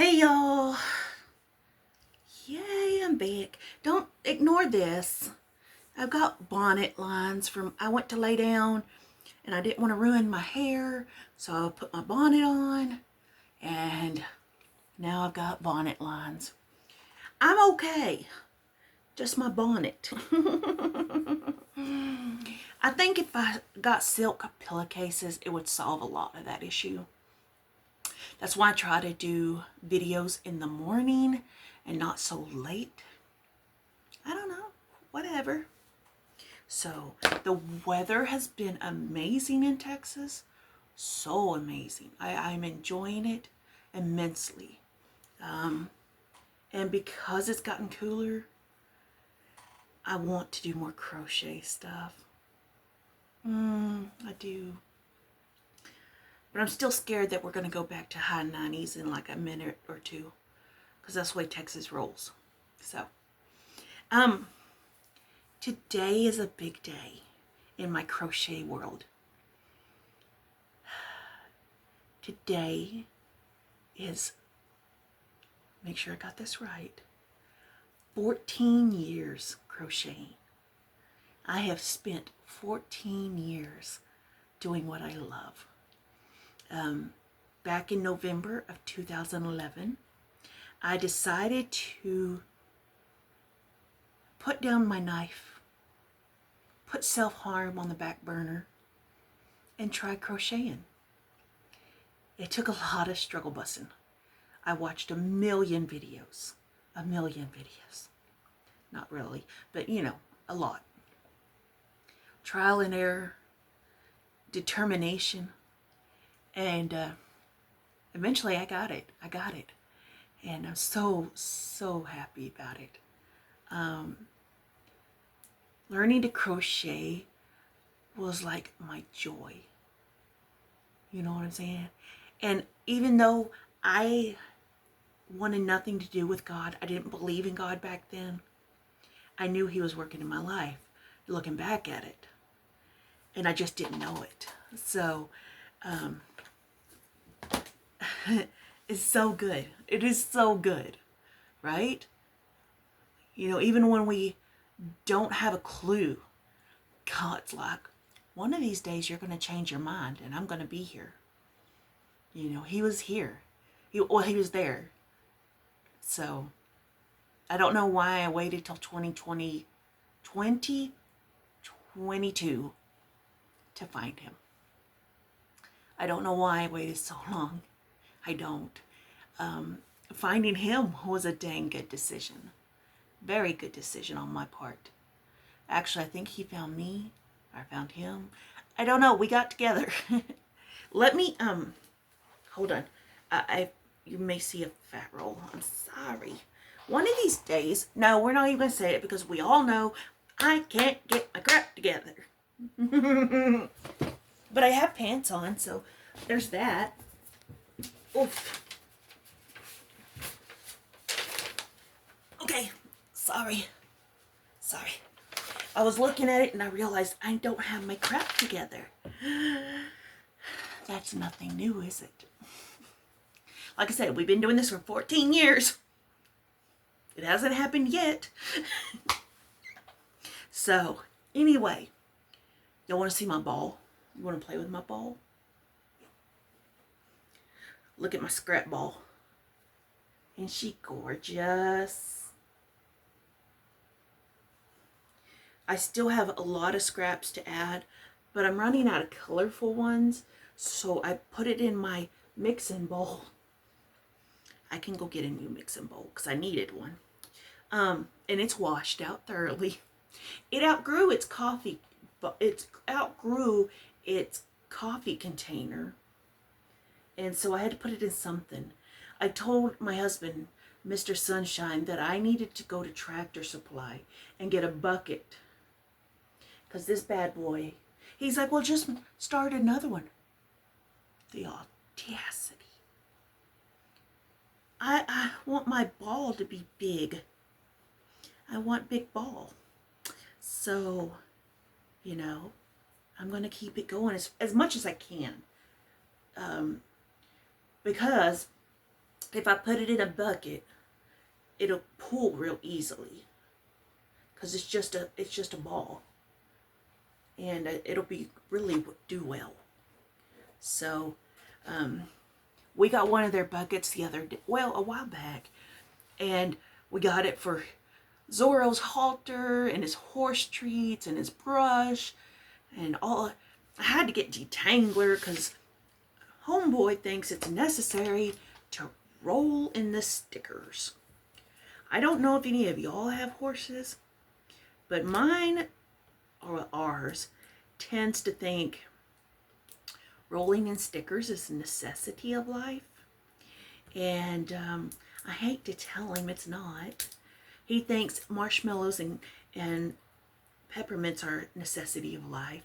Hey y'all, yay, I'm back. Don't ignore this. I've got bonnet lines from, I went to lay down and I didn't want to ruin my hair, so I put my bonnet on and now I've got bonnet lines. I'm okay, just my bonnet. I think if I got silk pillowcases, it would solve a lot of that issue. That's why I try to do videos in the morning and not so late. I don't know, whatever. So the weather has been amazing in Texas. So amazing. I'm enjoying it immensely. And because it's gotten cooler, I want to do more crochet stuff. I do. But I'm still scared that we're going to go back to high 90s in like a minute or two. Because that's the way Texas rolls. So, today is a big day in my crochet world. Today is, make sure I got this right, 14 years crocheting. I have spent 14 years doing what I love. Back in November of 2011, I decided to put down my knife, put self-harm on the back burner, and try crocheting. It took a lot of struggle busting. I watched a million videos. Not really, but you know, a lot. Trial and error, determination, and eventually I got it. And I'm so happy about it. Learning to crochet was like my joy. You know what I'm saying? And even though I wanted nothing to do with God, I didn't believe in God back then, I knew He was working in my life, looking back at it. And I just didn't know it. So, it's so good. It is so good, right? You know, even when we don't have a clue, God's like, one of these days you're going to change your mind and I'm going to be here. You know, He was here. He was there. So, I don't know why I waited till 2022 to find Him. I don't know why I waited so long. I don't. Finding Him was a dang good decision. Very good decision on my part. Actually, I think He found me. I found Him. I don't know. We got together. Let me, hold on. You may see a fat roll. I'm sorry. One of these days, no, we're not even going to say it because we all know I can't get my crap together. But I have pants on, so there's that. Oof. Okay, sorry. I was looking at it and I realized I don't have my crap together. That's nothing new, is it? Like I said, we've been doing this for 14 years. It hasn't happened yet. So, anyway, y'all want to see my ball? You want to play with my ball? Look at my scrap ball. Isn't she gorgeous? I still have a lot of scraps to add, but I'm running out of colorful ones, so I put it in my mixing bowl. I can go get a new mixing bowl because I needed one. And it's washed out thoroughly. It outgrew its coffee container. And so I had to put it in something. I told my husband, Mr. Sunshine, that I needed to go to Tractor Supply and get a bucket. Because this bad boy, he's like, well, just start another one. The audacity. I want my ball to be big. I want big ball. So, you know, I'm going to keep it going as much as I can. Because if I put it in a bucket, it'll pull real easily because it's just a ball, and it'll be really do well. So we got one of their buckets the other day, well, a while back, and we got it for Zorro's halter and his horse treats and his brush and all. I had to get detangler because homeboy thinks it's necessary to roll in the stickers. I don't know if any of y'all have horses, but mine, or ours, tends to think rolling in stickers is a necessity of life. And I hate to tell him it's not. He thinks marshmallows and peppermints are a necessity of life.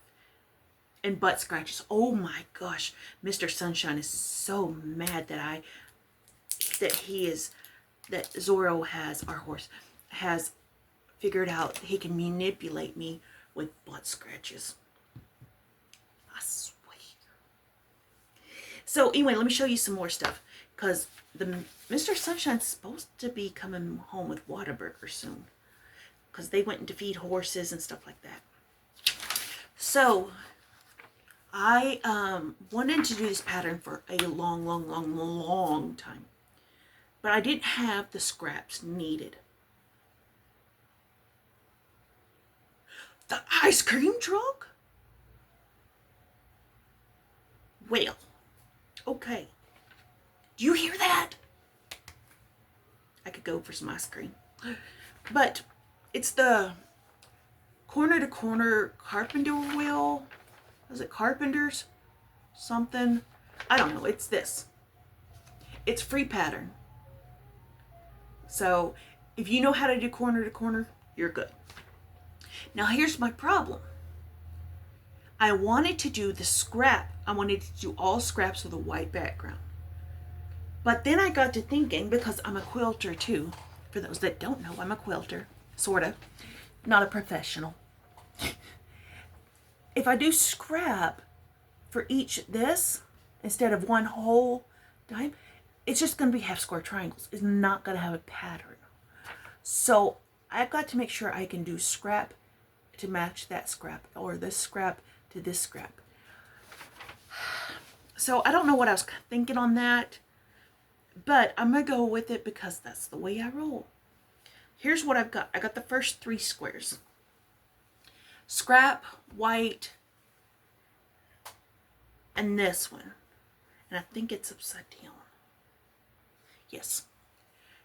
And butt scratches. Oh my gosh. Mr. Sunshine is so mad that that Zorro has, our horse, has figured out he can manipulate me with butt scratches. I swear. So anyway, let me show you some more stuff. Because Mr. Sunshine's supposed to be coming home with Whataburger soon. Because they went to feed horses and stuff like that. So I wanted to do this pattern for a long time. But I didn't have the scraps needed. The ice cream truck? Well, okay. Do you hear that? I could go for some ice cream. But it's the corner to corner carpenter wheel. Was it carpenters? Something. I don't know. It's this. It's free pattern. So if you know how to do corner to corner, you're good. Now here's my problem. I wanted to do the scrap. I wanted to do all scraps with a white background. But then I got to thinking, because I'm a quilter too. For those that don't know, I'm a quilter. Sort of. Not a professional. If I do scrap for each this, instead of one whole dime, it's just going to be half square triangles. It's not going to have a pattern. So I've got to make sure I can do scrap to match that scrap, or this scrap to this scrap. So I don't know what I was thinking on that, but I'm going to go with it because that's the way I roll. Here's what I've got. I got the first 3 squares. Scrap, white, and this one. And I think it's upside down. Yes.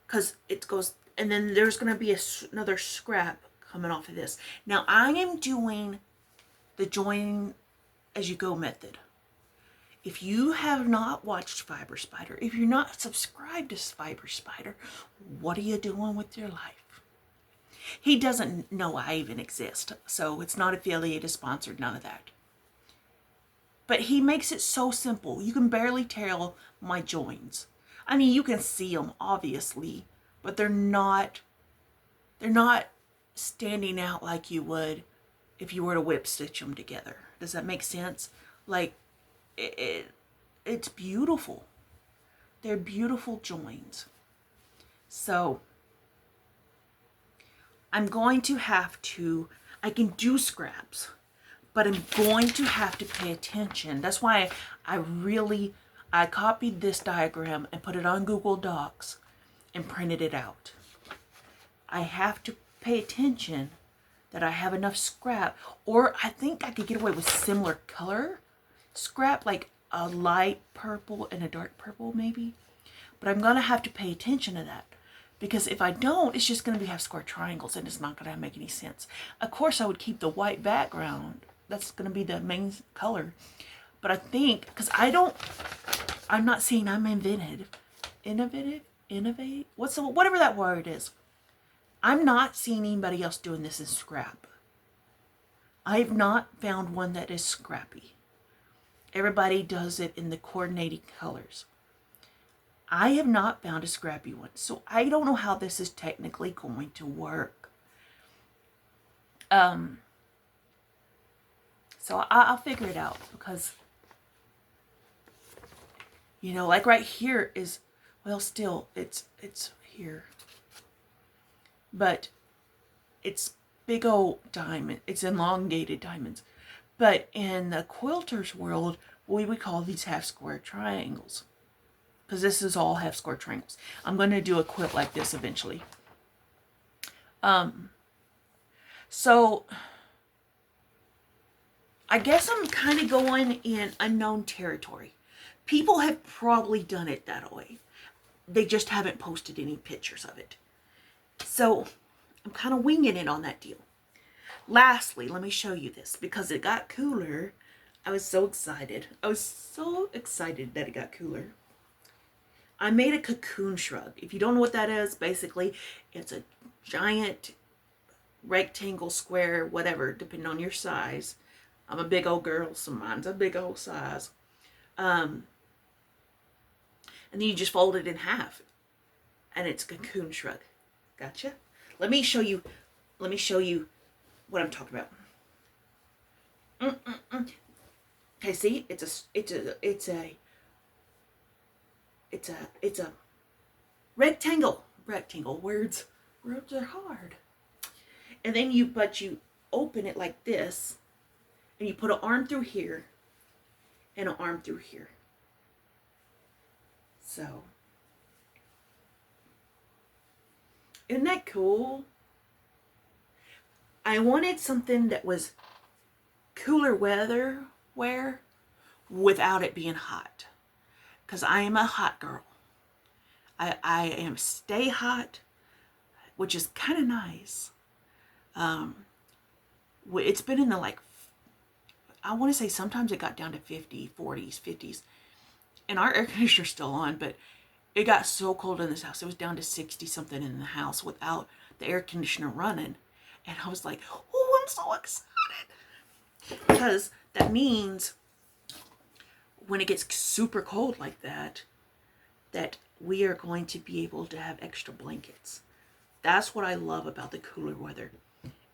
Because it goes, and then there's going to be another scrap coming off of this. Now I am doing the join as you go method. If you have not watched Fiber Spider, if you're not subscribed to Fiber Spider, what are you doing with your life? He doesn't know I even exist, so it's not affiliated, sponsored, none of that. But he makes it so simple. You can barely tell my joins. I mean, you can see them, obviously, but they're not standing out like you would if you were to whip stitch them together. Does that make sense? Like, it's beautiful. They're beautiful joins. So I'm going to have to, I can do scraps, but I'm going to have to pay attention. That's why I copied this diagram and put it on Google Docs and printed it out. I have to pay attention that I have enough scrap, or I think I could get away with similar color scrap, like a light purple and a dark purple maybe. But I'm going to have to pay attention to that, because if I don't, it's just going to be half square triangles and it's not going to make any sense. Of course, I would keep the white background. That's going to be the main color. But I think, because I'm not saying I'm innovative, whatever that word is. I'm not seeing anybody else doing this in scrap. I've not found one that is scrappy. Everybody does it in the coordinating colors. I have not found a scrappy one, so I don't know how this is technically going to work. So I'll figure it out, because, you know, like right here is Well, still, it's here. But it's big old diamond. It's elongated diamonds. But in the quilter's world, we would call these half square triangles. Because this is all half square triangles. I'm going to do a quilt like this eventually. So I guess I'm kind of going in unknown territory. People have probably done it that way. They just haven't posted any pictures of it. So I'm kind of winging it on that deal. Lastly, let me show you this because it got cooler. I was so excited. I was so excited that it got cooler. I made a cocoon shrug. If you don't know what that is, basically, it's a giant rectangle, square, whatever, depending on your size. I'm a big old girl, so mine's a big old size. And then you just fold it in half. And it's a cocoon shrug. Gotcha? Let me show you what I'm talking about. Okay, see? It's a rectangle. Rectangle. Words are hard. And then you open it like this, and you put an arm through here, and an arm through here. So, isn't that cool? I wanted something that was cooler weather wear without it being hot. Because I am a hot girl. I am stay hot, which is kind of nice. It's been in the I want to say sometimes it got down to 50, 40s, 50s. And our air conditioner's still on, but it got so cold in this house. It was down to 60 something in the house without the air conditioner running. And I was like, oh, I'm so excited. Because that means when it gets super cold like that, that we are going to be able to have extra blankets. That's what I love about the cooler weather,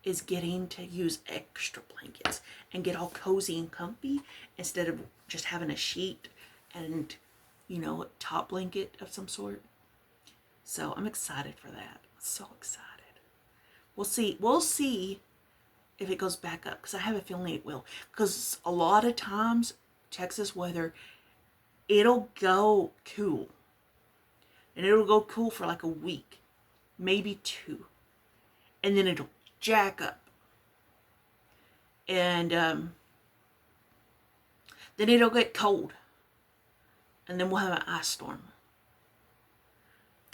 is getting to use extra blankets and get all cozy and comfy instead of just having a sheet and, a top blanket of some sort. So I'm excited for that. So excited. We'll see if it goes back up, because I have a feeling it will. Because a lot of times, Texas weather, it'll go cool. And it'll go cool for like a week, maybe 2. And then it'll jack up. And then it'll get cold. And then we'll have an ice storm.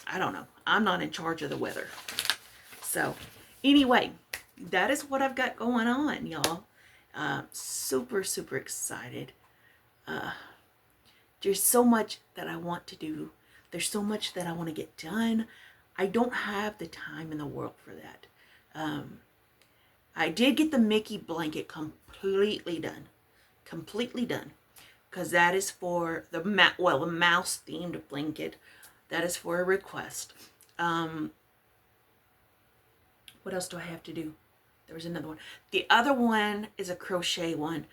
I don't know. I'm not in charge of the weather. So, anyway, that is what I've got going on, y'all. Super, super excited. There's so much that I want to do. There's so much that I want to get done. I don't have the time in the world for that. I did get the Mickey blanket completely done. Completely done. Because that is for the mouse themed blanket. That is for a request. What else do I have to do? There was another one. The other one is a crochet one.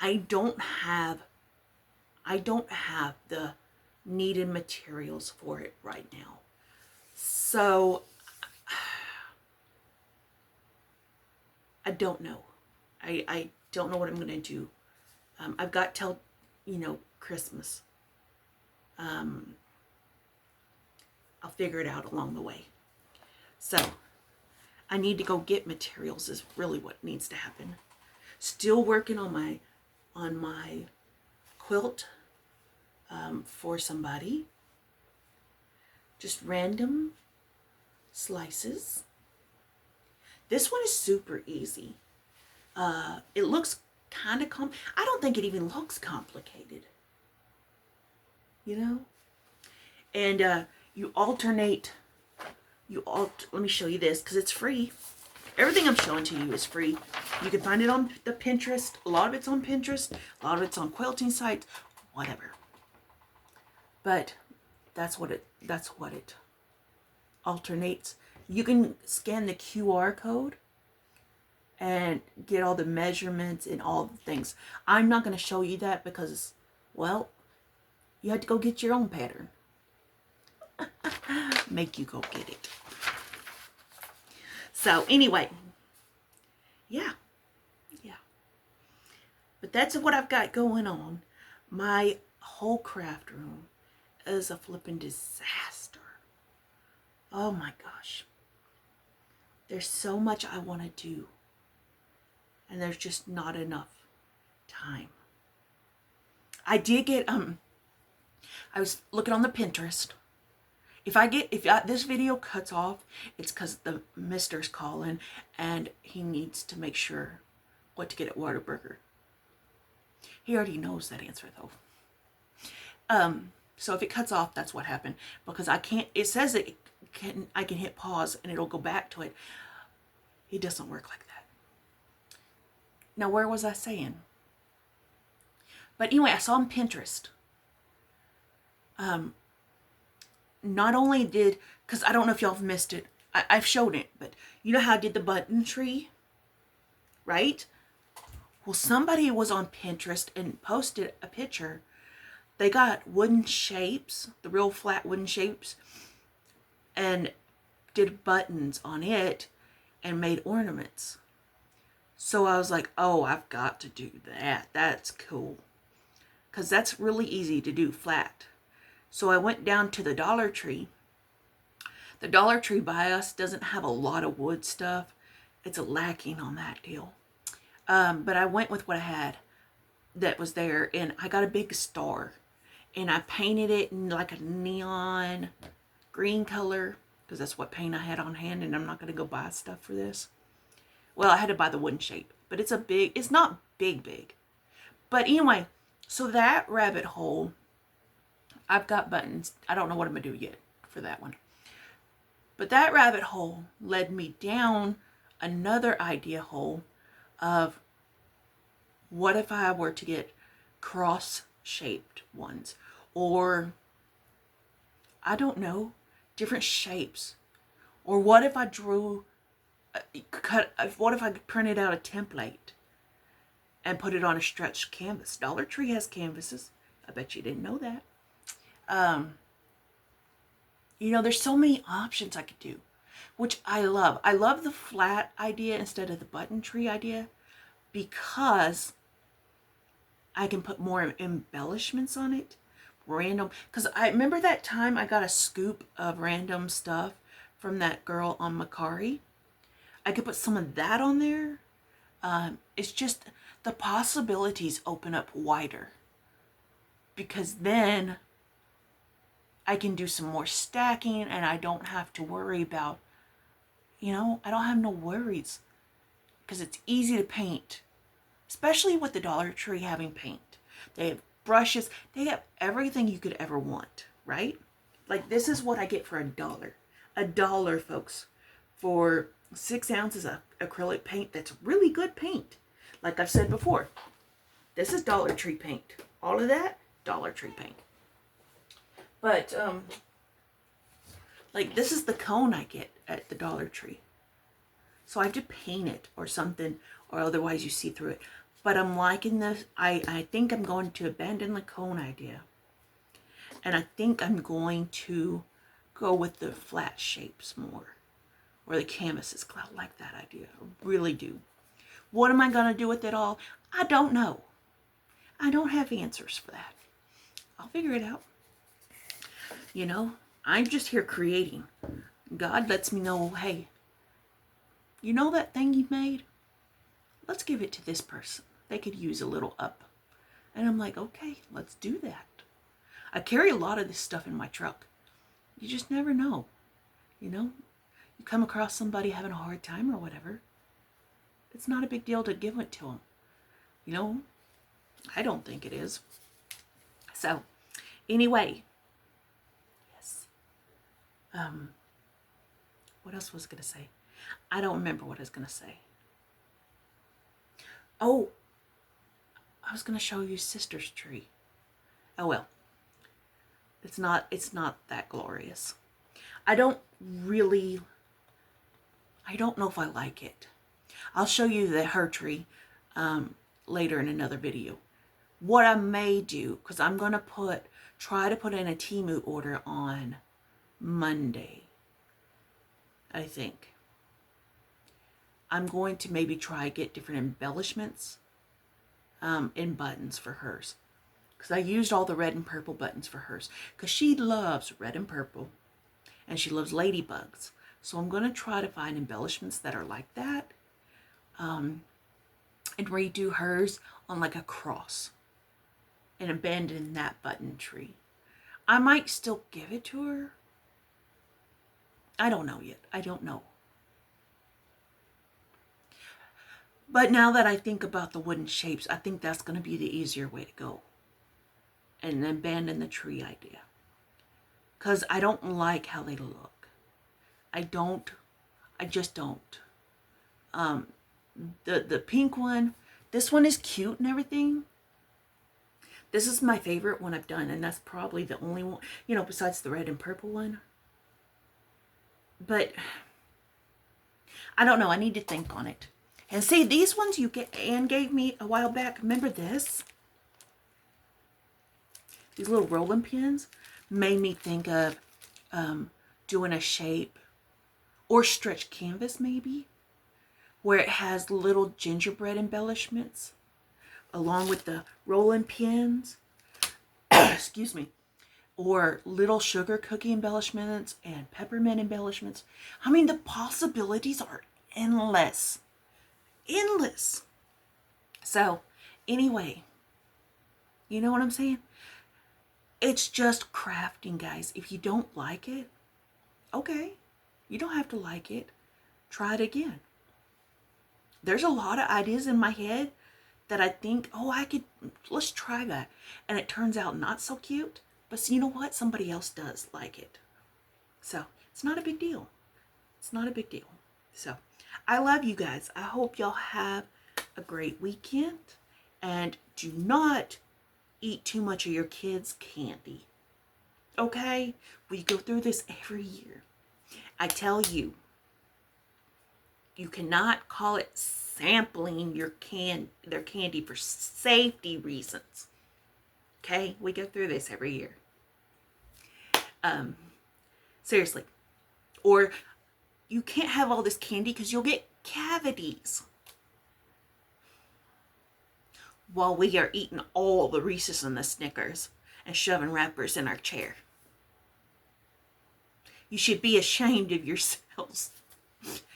I don't have the needed materials for it right now. So I don't know. I don't know what I'm going to do. I've got till, Christmas. I'll figure it out along the way. So I need to go get materials is really what needs to happen. Still working on my quilt for somebody. Just random slices. This one is super easy. It looks kind of I don't think it even looks complicated. And you alternate. Let me show you this because it's free. Everything I'm showing to you is free. You can find it on the Pinterest. A lot of it's on Pinterest. A lot of it's on quilting sites. Whatever. But that's what it alternates. You can scan the QR code and get all the measurements and all the things. I'm not going to show you that because, well, you have to go get your own pattern. make you go get it. So anyway, yeah. But that's what I've got going on. My whole craft room is a flipping disaster. Oh my gosh. There's so much I want to do. And there's just not enough time. I did get, I was looking on the Pinterest. If this video cuts off, it's because the mister's calling and he needs to make sure what to get at Whataburger. He already knows that answer though. So if it cuts off, that's what happened, because I can't, it says I can hit pause and it'll go back to it. It doesn't work like that. Now, where was I saying? But anyway, I saw on Pinterest. Not only did, because I don't know if y'all have missed it. I've showed it, but you know how I did the button tree, right? Well, somebody was on Pinterest and posted a picture. They got wooden shapes, the real flat wooden shapes, and did buttons on it and made ornaments. So I was like, oh, I've got to do that. That's cool. Because that's really easy to do flat. So I went down to the Dollar Tree. The Dollar Tree by us doesn't have a lot of wood stuff. It's lacking on that deal. But I went with what I had that was there, and I got a big star, and I painted it in like a neon green color, because that's what paint I had on hand, and I'm not going to go buy stuff for this. Well, I had to buy the wooden shape, but it's not big. But anyway, so that rabbit hole, I've got buttons. I don't know what I'm going to do yet for that one. But that rabbit hole led me down another idea hole of what if I were to get cross-shaped ones, or I don't know, different shapes, or what if I what if I printed out a template and put it on a stretched canvas? Dollar Tree has canvases. I bet you didn't know that. You know, there's so many options I could do, which I love. I love the flat idea instead of the button tree idea, because I can put more embellishments on it. Random, because I remember that time I got a scoop of random stuff from that girl on Macari. I could put some of that on there. It's just the possibilities open up wider, because then I can do some more stacking and I don't have to worry about, you know, I don't have no worries, because it's easy to paint, especially with the Dollar Tree having paint. They have brushes, they have everything you could ever want, right? Like, this is what I get for $1. $1, folks, for 6 ounces of acrylic paint. That's really good paint. Like I've said before, this is Dollar Tree paint. All of that, Dollar Tree paint. But, like, this is the cone I get at the Dollar Tree. So I have to paint it or something, or otherwise you see through it. But I'm liking this. I think I'm going to abandon the cone idea. And I think I'm going to go with the flat shapes more, or the canvases. I like that idea. I really do. What am I going to do with it all? I don't know. I don't have answers for that. I'll figure it out. You know, I'm just here creating. God lets me know, hey, you know that thing you made? Let's give it to this person. They could use a little up. And I'm like, okay, let's do that. I carry a lot of this stuff in my truck. You just never know. You know, you come across somebody having a hard time or whatever. It's not a big deal to give it to them. You know, I don't think it is. So, anyway. Yes. What else was I going to say? I don't remember what I was going to say. Oh, I was going to show you sister's tree. Oh well. It's not that glorious. I don't know if I like it. I'll show you her tree later in another video. What I may do, because I'm going to try to put in a Temu order on Monday, I think. I'm going to maybe try get different embellishments in buttons for hers. Because I used all the red and purple buttons for hers. Because she loves red and purple. And she loves ladybugs. So I'm going to try to find embellishments that are like that. And redo hers on like a cross. And abandon that button tree. I might still give it to her. I don't know yet. I don't know. But now that I think about the wooden shapes, I think that's going to be the easier way to go. And then abandon the tree idea. Because I don't like how they look. I just don't. The pink one, this one is cute and everything. This is my favorite one I've done. And that's probably the only one, besides the red and purple one. But I don't know. I need to think on it. And see, these ones Anne gave me a while back. Remember this? These little rolling pins made me think of doing a shape or stretch canvas maybe, where it has little gingerbread embellishments along with the rolling pins. Excuse me. Or little sugar cookie embellishments and peppermint embellishments. I mean, the possibilities are endless. Endless. So, anyway, you know what I'm saying? It's just crafting, guys. If you don't like it, okay. You don't have to like it. Try it again. There's a lot of ideas in my head that I think, let's try that. And it turns out not so cute. But you know what? Somebody else does like it. So, it's not a big deal. It's not a big deal. So, I love you guys. I hope y'all have a great weekend. And do not eat too much of your kids' candy. Okay? We go through this every year. I tell you, you cannot call it sampling their candy for safety reasons. Okay? We go through this every year. Seriously. Or you can't have all this candy because you'll get cavities. While we are eating all the Reese's and the Snickers and shoving wrappers in our chair. You should be ashamed of yourselves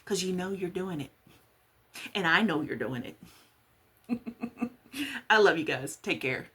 because you know you're doing it. And I know you're doing it. I love you guys. Take care.